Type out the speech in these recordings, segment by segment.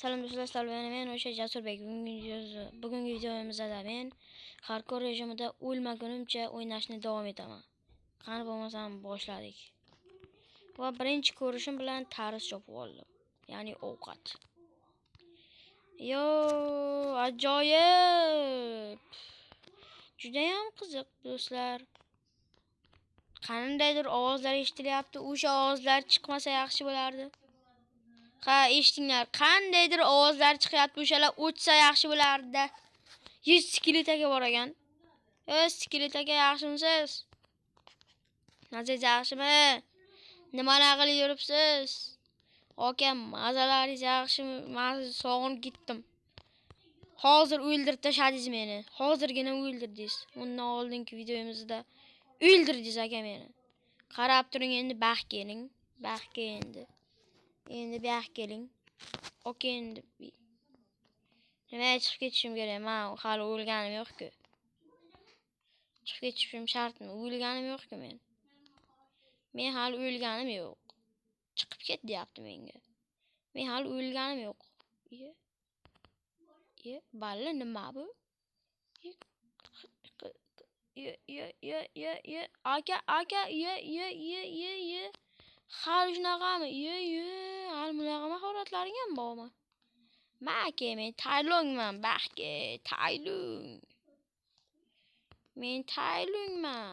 Salom do'stlar, sizlar men o'sha Jasurbek. Bugungi videomizda men hardcore rejimida o'lmagunimcha o'ynashni davom etaman. Qani bo'lmasam boshladik. Va birinchi ko'rishim bilan tarix chopib oldim. Ya'ni ovqat. Yo, ajoyib. Juda ham qiziq do'stlar. Qandaydir ovozlar eshitilyapti. O'sha ovozlar chiqmasa yaxshi bo'lardi. Ha, eshtinglar, qandaydir ovozlar chiqyapti, o'shalar o'chsa yaxshi bo'lardi. Skelet aka bor ekan. Skelet aka, yaxshimisiz? Naziz yaxshimi? Nimalar qilib yuribsiz? Aka, mazalaringiz yaxshimi? Men sog'inib ketdim. Hozir o'ldirib tashladingiz meni. Hozirgina o'ldirdingiz. Undan oldingi videomizda o'ldirdingiz aka meni. Qarab turing, endi baxt keling. Baxtga endi. Endi bu yoqqa keling. Okey, endi nima chiqib ketishim kerak? Men hali o'lganim yo'q-ku. Chiqib ketishim shartmi? O'lganim yo'q-ku men. Men hali o'lganim yo'q. Chiqib ket deyapti menga. Men hali o'lganim yo'q. Balla nima bu? Aka, hali shunaqami? Hali bunaqa mahoratlaring ham bormi? Aka, men Taylongman, baxtga, Taylong. Men Taylongman.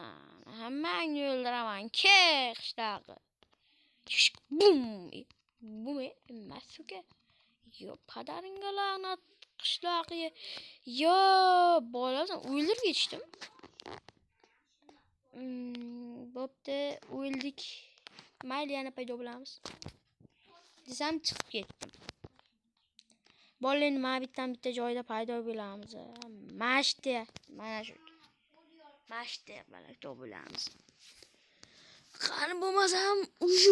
Hammangni o'ldiraman. Qishloqqa. Bum! Bum emas uka. Yo, padaringga la'nat qishloqqa. Yo, bolasan, o'ldirib ketishdim. Bo'pti, o'ldik. Mayli, yana paydo bo'lamiz. Desam chiqib ketdim. Bolalar mana bitta joyda paydo bo'lamiz. Mashta, mana shu. Mashta paydo bo'lamiz. Qani bo'lmasam, o'sha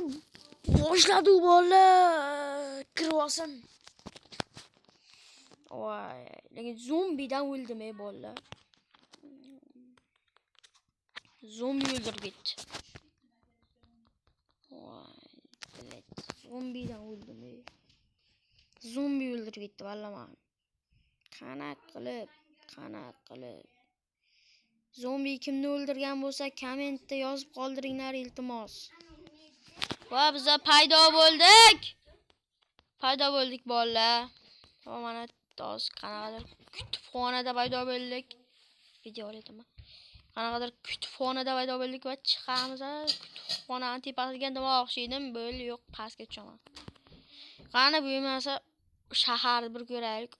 boshladi bola. Kirib olsin. Voy, lekin zombidan o'ldim bolalar. Zombi o'ldirib ketdi. Voy, zombidan o'ldim. Zombi o'ldirib ketdi vallaman. Qanaqa qilib. Zombi kimni o'ldirgan bo'lsa, kommentda yozib qoldiringlar iltimos. Va biz paydo bo'ldik bolalar. Va mana toz qanaqadir kutubxonada paydo bo'ldik. Video oldim. Qanaqadir kutubxonada paydo bo'ldik va chiqamiz. Kutubxonaning tepasiga nima o'xshaydim? Bo'l yo'q, pastga tushaman. Qani bo'lmasa shaharni bir ko'raylik.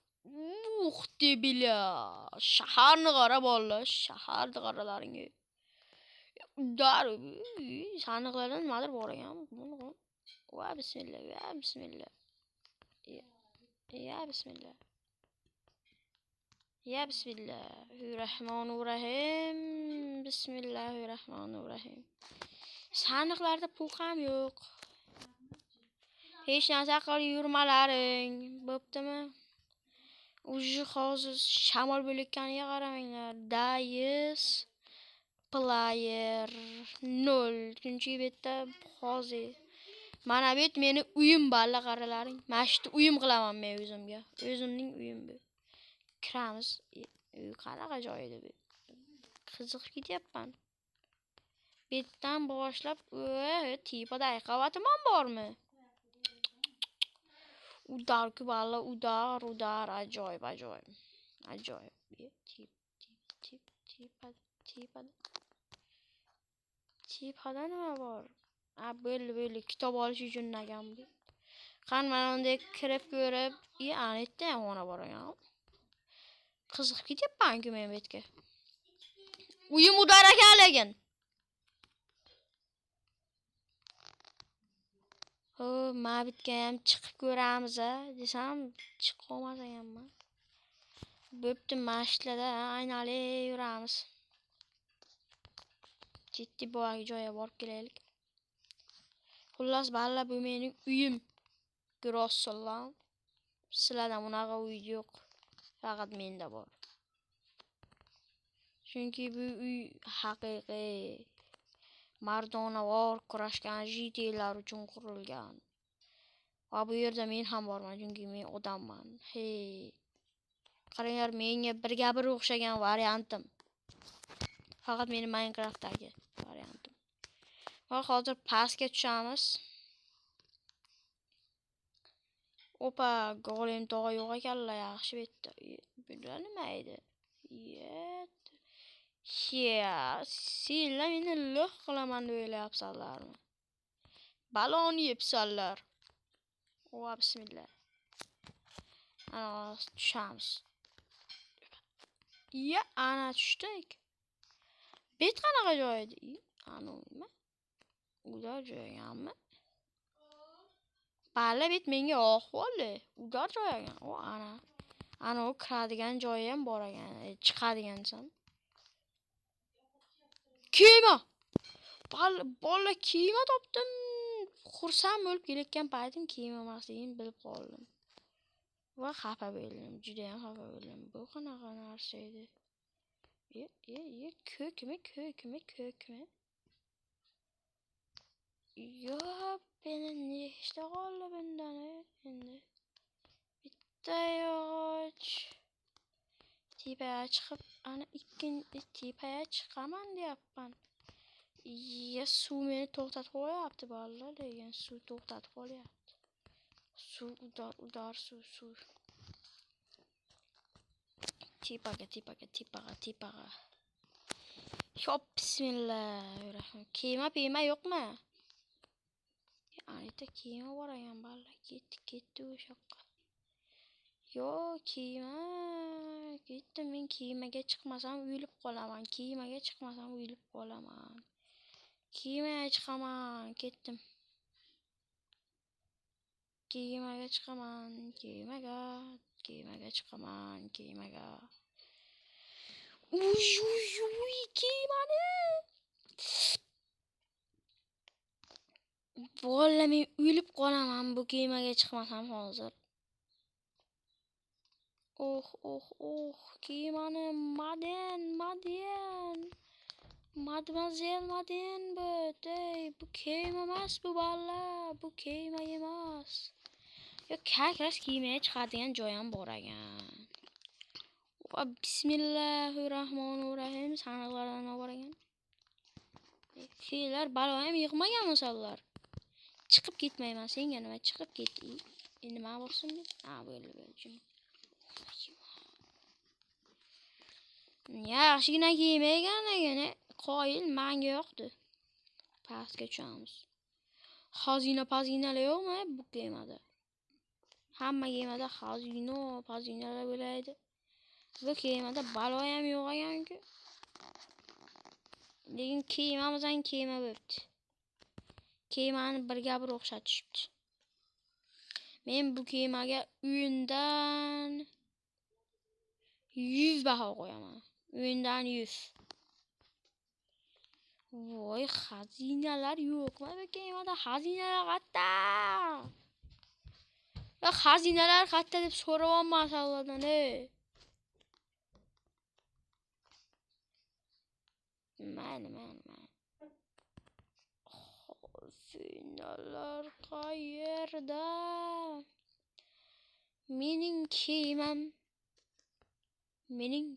Debila. Shaharni qara bolalar, shaharni qaralaringa. Daru sandiqlardan nimadir bor ekan. Va bismillah. Ya bismillahirrohmanirrohim. Bismillahirrohmanirrohim. Sandiqlarda pul ham yo'q. Hech narsa qilib yurmalaring. Bo'ptimi? Uji hozir shamol bo'layotganiga qaramanglar. Dayis player 0. Chunki bu yerda hozir mana bu yer meni uyim balla qaralaring. Mana shu uyim qilaman men o'zimga. O'zimning uyim bu. Kiramiz. Qanaqa joy edi bu? Qiziqib ketyapman. Betdan boshlab, tepada qavatım bormi? Udar-ku balla, udar, ajoyib. Tepada nima bor? Bo'ldi, kitob olish uchun nagan bu. Qani mana unda kirib ko'rib, ana yerda ham xona bor ekan. Qiziqib ketyapman-ku men bu yerga. Uyim udar ekan lekin. Ma bitga ham chiqib ko'ramiz desam, chiqib qolmas ekanman. Bo'pti, mashtlada aynalib yuramiz. Jiddiy boyagi joyga borib kelaylik. Xullas, balla bu mening uyim. Grossolam. Sizlarda bunaqa uy yo'q. Faqat menda bor. Chunki bu uy haqiqiy mardonavor kurashgan jitilar uchun qurilgan. Va bu yerda men ham borman, chunki men odamman. Hey. Qaranglar, menga birga bir o'xshagan variantim. Faqat meni Minecraftdagi variantim. Va hozir pastga tushamiz. Opa, golem tog'a yo'q ekanlar, yaxshi betdi. Bular nima edi? Yet. Sizlar meni lo'q qilaman deb o'ylayapsizlarmi? Baloni yebsanlar. Va bismillah. Ana tushamiz. Ya, ana tushdik. Bet qanaqa joy edi? Ana nima? Ular joyganmi? Balla bet menga ahvoli. Ular joygan. O ana. Ana o kiradigan joyi ham bor ekan. Chiqadigansan. Kema. Bola kema topdim. Xursand bo'lib kelayotgan paytim kema emasligini bilib qoldim. Va xafa bo'ldim. Juda ham xafa bo'ldim. Bu qanaqa narsa edi? Ko'kmi? Yo'q, beni nechta qoldi bundan endi? Bitta yog'och. Tepaga chiqib, ana ikkinchi tepaga chiqaman deyapman. Suv meni to'xtatib qo'yapti, bolalar, degan suv to'xtatib qo'yapti. Suv udar suv. Tepaga. Hop, bismillahirrohmanirrohim. Kema yo'qmi? Anita kema bor ekan, bolalar. Ketdi o'sha yoqqa. Yo, kema. Ketdim, men kemaga chiqmasam o'lib qolaman. Kemaga chiqaman, ketdim. Kemaga chiqaman. Uy, kemani. Vallahi men o'lib qolaman bu kemaga chiqmasam hozir. Oh, kemani Mademoiselle Maden bu kema emas bu balla, bu kema emas. Yo, kakras kemaga chiqadigan joy ham bor ekan. Bismillahirrohmanirrohim. Sanaqlardan bor ekan. Sizlar balo ham yig'magan misollar. Chiqib ketmayman, senga nima chiqib ket. Endi nima bo'lsin? Bo'ldi. Yaxshigina kiymagan qoyil menga yoqdi. Pastga tushamiz. Xazinalar yo'qmi bu kemada? Hamma kemada xazinalar bo'laydi. Bu kemada balo ham yo'q ekan-ku. Lekin kemamizdan kema bo'pti. Kemani birga bir o'xshatishibdi. Men bu kemaga o'yindan 100 baho qo'yaman. O'yindan 100. Voy, xazinalar yo'qmi bu kemada? Xazinalar qayerda? Ya xazinalar qayerda deb so'rayapman sizlardan. Mayli. Xazinalar qayerda? Mening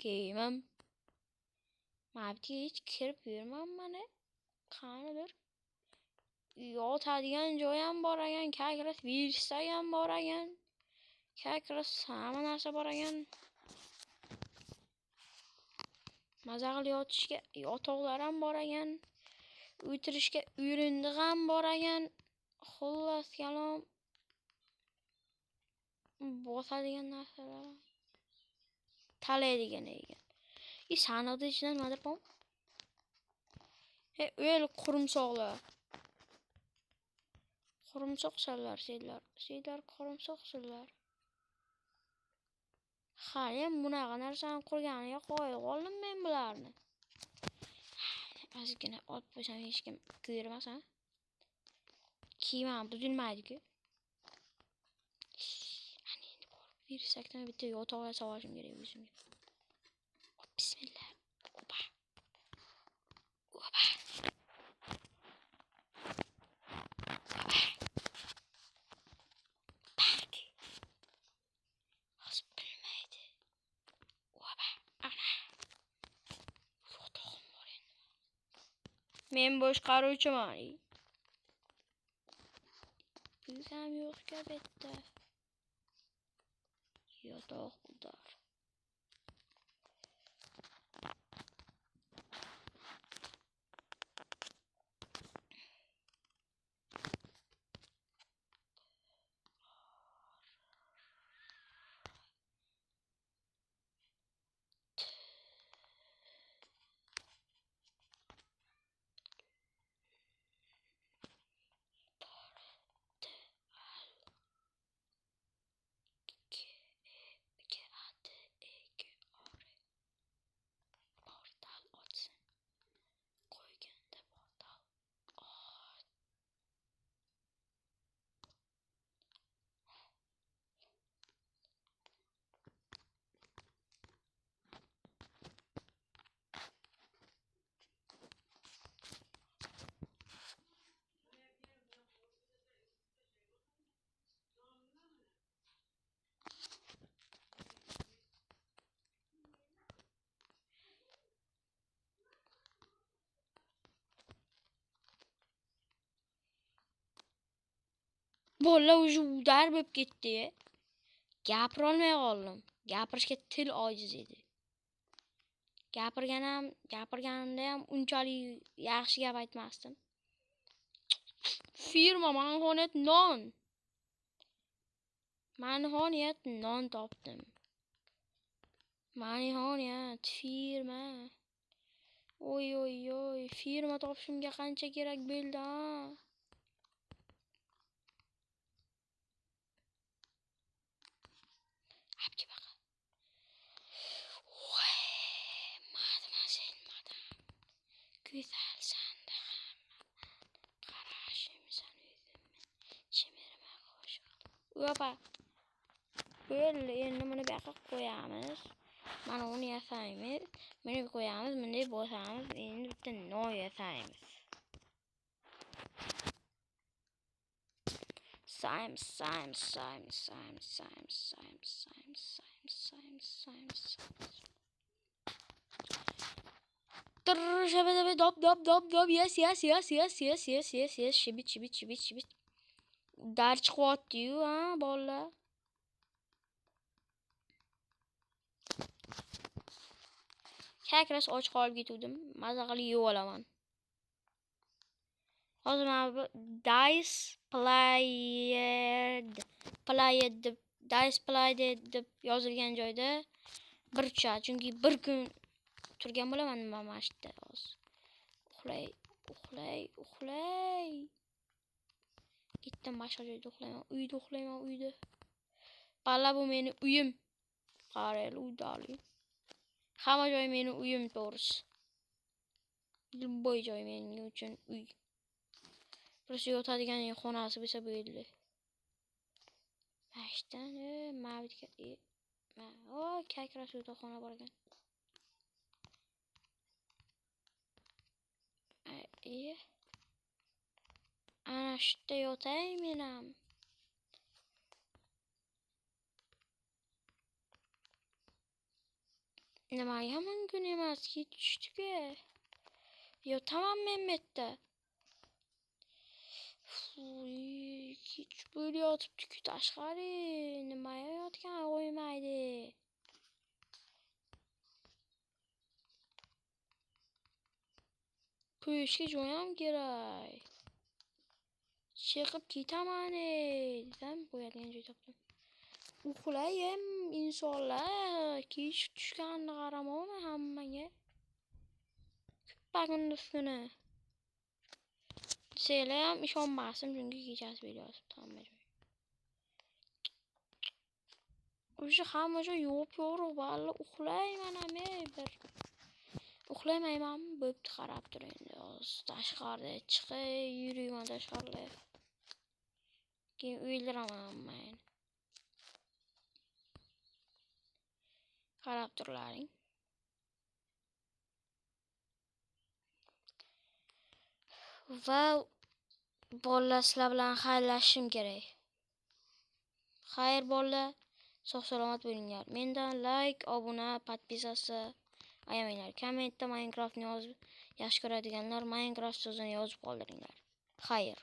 kemam. Mabtiga hech kirib yurmanman. Qanidir. Yotadigan joy ham bor ekan, kakras virsak ham bor ekan. Kakras hamma narsa bor ekan. Maza qilib yotishga yotoqlar ham bor ekan. O'tirishga o'rindiq ham bor ekan. Xullas kalom. Bosadigan narsalar. Talaydigan ekan. Sanaqning ichidan nimadir bor? O'l qurumsoqlar. Qurumsoqlar, sizlar qurumsoqsizlar. Hali bunaqa narsani qurganiga qoyil qoldim men bularni. Ozgina olib qo'ysam hech kim ko'rmasa. Kiyimim buzilmaydi-ku. Ana endi borib virsakdan bitta yotoqga solishim kerak o'zimga. Bismillah. Opa. Men boshqaruvchiman. Biz ham yo'qqa bitta. Yotoq udar. Portal ochsin. Qo'yganda portal. Bola уже udar bo'lib ketdi. Gapira olmay qoldim. Gapirishga til ojiz edi. Gapirganimda ham unchalik yaxshi gap aytmasdim. Firma Manhoniyat non topdim. Manhoniyat firma. Oy, firma topishimga qancha kerak bo'ldi, ha? Abki baqa. Voy, madam. Go'zalsan da hamma. Qarashimsan o'zimni. Chimirma qo'shiq. Opa. Bo'ldi, endi buni bu yoqqa qo'yamiz. Mana uni yasaymiz. Buni qo'yamiz, bunday bosamiz. Endi bitta non yasaymiz. Dop. Yes. Shibit. Dar chiqyapti-yu, ha, bolalar. Kakras och qolib ketdim. Maza qilib yeb olaman. Hozir mana bu dice played deb yozilgan joyda bir tushadi. Chunki bir kun turgan bo'laman mana shu yerda hozir. Uxlay. Gitdim boshqa joyda uxlayman. Uyda. Balla bu meni uyim. Qarayli uydali. Hamma joy meni uyim to'g'risi. Любой joy mening uchun uy. Просто yotadigan xonasi bo'lsa bo'ldi. Mashdan, mavitga. Kakras yotoqxona bor ekan. Ana shu yerda yotay men ham. Nimaga mumkin emas? Kech tushdi-ku. Yotaman men bu yerda. Kech bo'lib yotibdi-ku tashqari. Nimaga yotgan qo'ymaydi? Ko'yishga joyam kerak. Chiqib ketaman dedim, qo'yadigan joy topdim. Uxlayim insonlar. Kech tushganini qaramoqmi hammaga? Kuppa-kunduz kuni. Desanglar ham ishonmasim, chunki kechasi bo'lyapti hamma joy. O'sha hamma joy yo'q-yo'q, balla uxlayman men bir. Uxlamayman, bo'pti, qarab tur endi. Tashqarida chiqay, yurayman tashqarida. Keyin o'ldiraman hammani. Qarab turlaring. Va bolalar sizlar bilan xayrlashishim kerak. Xayr bolalar, sog' salomat bo'linglar. Mendan like, obuna, podpisasi ayamanglar. Kommentda Minecraftni yozib yaxshi ko'radiganlar Minecraft so'zini yozib qoldiringlar. Xayr.